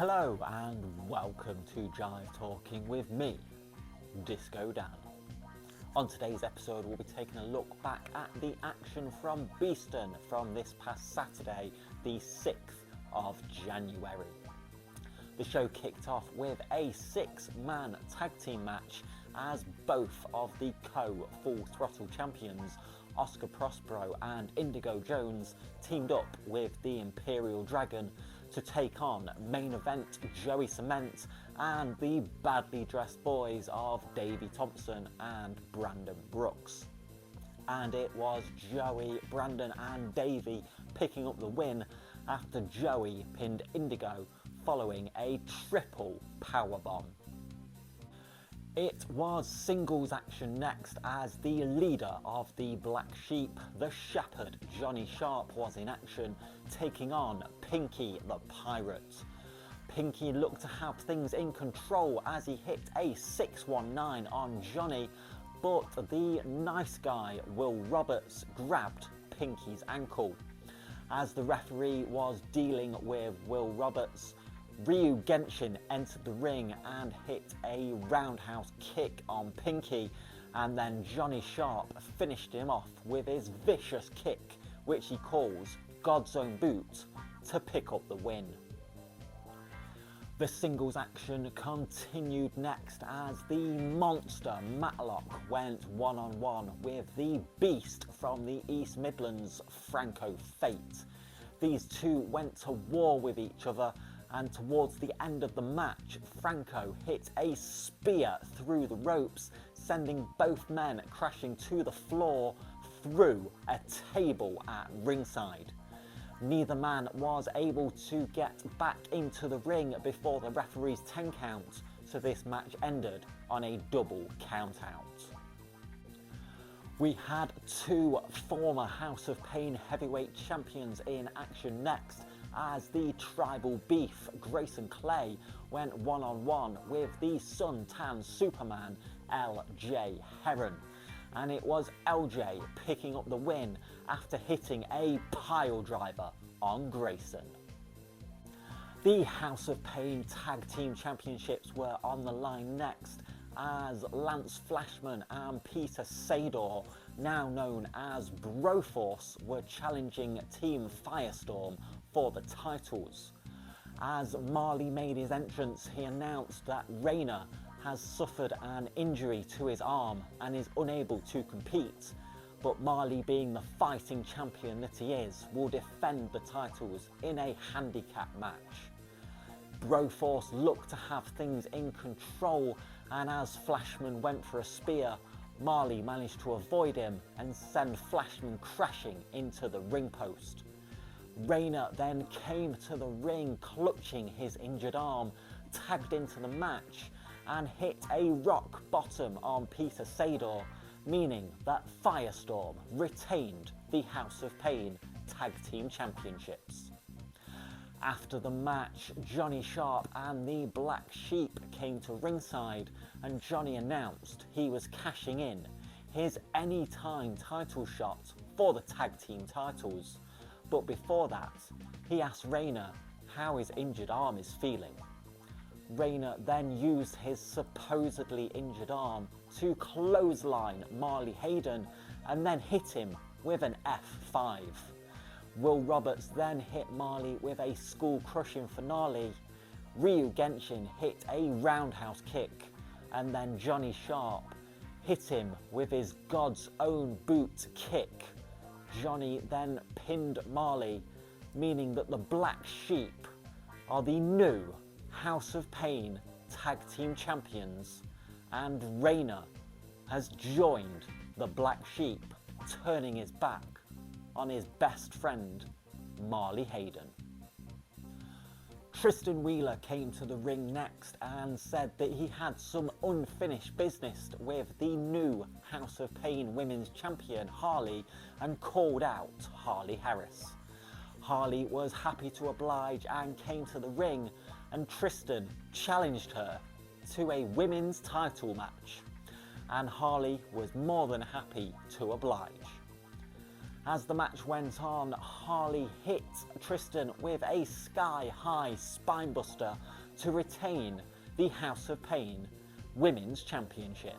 Hello and welcome to Jive Talking with me, Disco Dan. On today's episode we'll be taking a look back at the action from Beeston from this past Saturday, the 6th of January. The show kicked off with a 6-man tag team match as both of the co-Full Throttle champions, Oscar Prospero and Indigo Jones, teamed up with the Imperial Dragon to take on main event Joey Cement and the badly dressed boys of Davey Thompson and Brandon Brooks. And it was Joey, Brandon and Davey picking up the win after Joey pinned Indigo following a triple powerbomb. It was singles action next as the leader of the Black Sheep, the Shepherd, Johnny Sharp, was in action, taking on Pinky the Pirate. Pinky looked to have things in control as he hit a 619 on Johnny, but the nice guy, Will Roberts, grabbed Pinky's ankle. As the referee was dealing with Will Roberts, Ryu Genshin entered the ring and hit a roundhouse kick on Pinky, and then Johnny Sharp finished him off with his vicious kick, which he calls God's Own Boot, to pick up the win. The singles action continued next as the monster Matlock went one-on-one with the beast from the East Midlands, Franco Fate. These two went to war with each other, and towards the end of the match, Franco hit a spear through the ropes, sending both men crashing to the floor through a table at ringside. Neither man was able to get back into the ring before the referee's 10 count, so this match ended on a double countout. We had two former House of Pain heavyweight champions in action next, as the Tribal Beef, Grayson Clay, went one-on-one with the suntan Superman, LJ Heron. And it was LJ picking up the win after hitting a pile driver on Grayson. The House of Pain Tag Team Championships were on the line next, as Lance Flashman and Peter Sador, now known as Broforce, were challenging Team Firestorm for the titles. As Marley made his entrance, he announced that Rayner has suffered an injury to his arm and is unable to compete, but Marley, being the fighting champion that he is, will defend the titles in a handicap match. Broforce looked to have things in control, and as Flashman went for a spear, Marley managed to avoid him and send Flashman crashing into the ring post. Rayner then came to the ring clutching his injured arm, tagged into the match and hit a rock bottom on Peter Sador, meaning that Firestorm retained the House of Pain Tag Team Championships. After the match, Johnny Sharp and the Black Sheep came to ringside, and Johnny announced he was cashing in his anytime title shot for the tag team titles. But before that, he asked Rayner how his injured arm is feeling. Rayner then used his supposedly injured arm to clothesline Marley Hayden and then hit him with an F5. Will Roberts then hit Marley with a skull-crushing finale. Ryu Genshin hit a roundhouse kick, and then Johnny Sharp hit him with his God's Own Boot kick. Johnny then pinned Marley, meaning that the Black Sheep are the new House of Pain Tag Team Champions, and Rayner has joined the Black Sheep, turning his back on his best friend, Marley Hayden. Tristan Wheeler came to the ring next and said that he had some unfinished business with the new House of Pain Women's Champion, Harley, and called out Harley Harris. Harley was happy to oblige and came to the ring, and Tristan challenged her to a women's title match, and Harley was more than happy to oblige. As the match went on, Harley hit Tristan with a sky-high spinebuster to retain the House of Pain Women's Championship.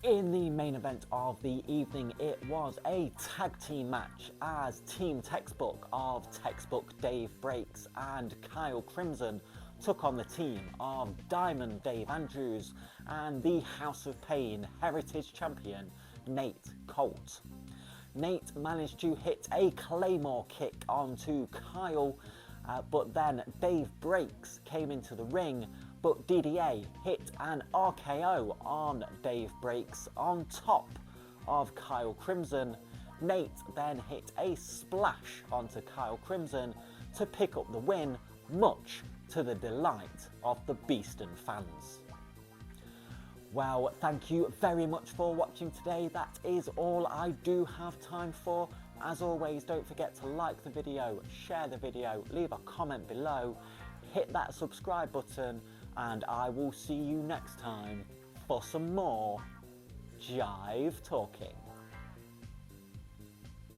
In the main event of the evening, it was a tag team match as Team Textbook of Textbook Dave Breaks and Kyle Crimson took on the team of Diamond Dave Andrews and the House of Pain Heritage Champion Nate Colt. Nate managed to hit a Claymore kick onto Kyle, but then Dave Breaks came into the ring, but DDA hit an RKO on Dave Breaks on top of Kyle Crimson. Nate then hit a splash onto Kyle Crimson to pick up the win, much to the delight of the Beeston fans. Well, thank you very much for watching today. That is all I do have time for. As always, don't forget to like the video, share the video, leave a comment below, hit that subscribe button, and I will see you next time for some more Jive Talking.